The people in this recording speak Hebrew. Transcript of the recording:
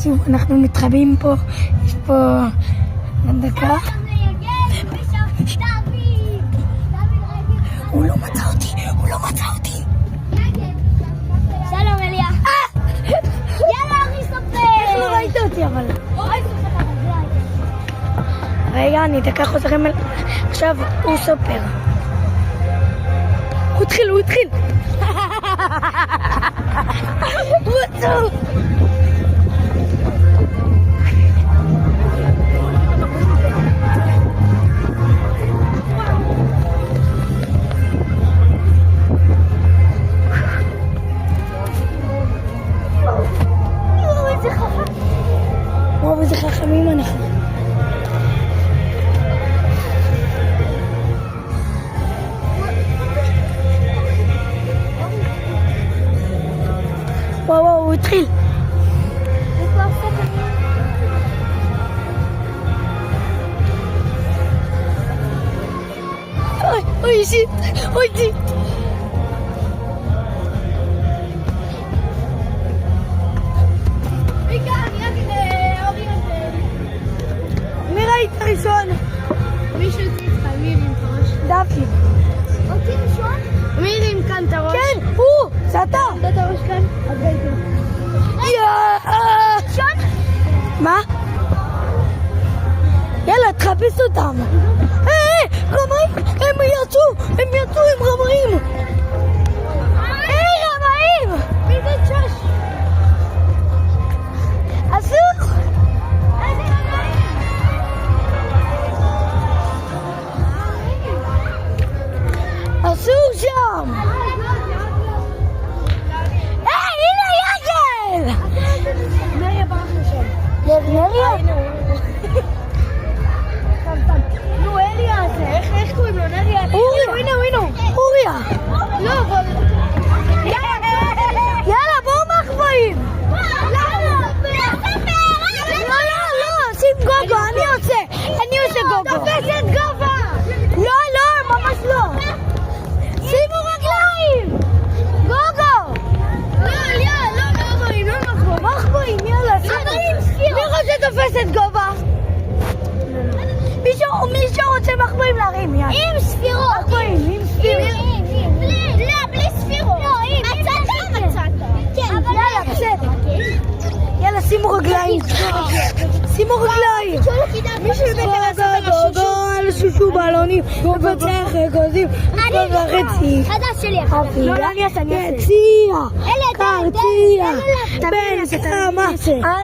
שוב, אנחנו מתחבאים פה, יש פה דקה. הוא לא מצא אותי, הוא לא מצא אותי. שלום אליה. יאללה, אני סופר. איך לא ראית אותי אבל? רגע, אני דקה חוזרים אל... עכשיו הוא סופר. הוא התחיל. רוצו! וואו, איזה חכמים אנחנו. וואו, הוא התחיל. אוי, שיט. מי ראית ראשון? מישהו ציץ על מי עם הראש? דפי. אותי ראשון? מי עם כאן את הראש? כן, הוא! זה אתה! אתה את הראש כאן? אז ראיתי. ראשון? מה? יאללה, תחפש אותם. רמאים! הם יצאו עם רמאים! רמאים! מי זה צ'וש? אסור! איזה רמאים? אסור שם! הנה יגל! נריה ברח לשם. נריה? נו, אליה הזה, איך קוראים לו? נריה? הנה. אוריה! לא, אבל... יאללה, בואו מחבאים! לא, שים גובה, אני עושה גובה. תופסת גובה! לא, ממש לא. שימו רגליים! גוגו! לא, אליה, לא מחבאים, יאללה, מי רוצה תופסת גובה? מי שרוצה מחבאים להרים, יאללה. עם ספירות. מחבאים, עם ספירות. בלי ספירות. לא, מצאת. כן, יאללה, בסדר. יאללה, שימו רגליים. מישהו יודע לעשות על השושו. על שושו בלונים, ובצח אגוזים, וחצי. חדש שלי. לא, אני אעשה. קרצייה, בן כמה.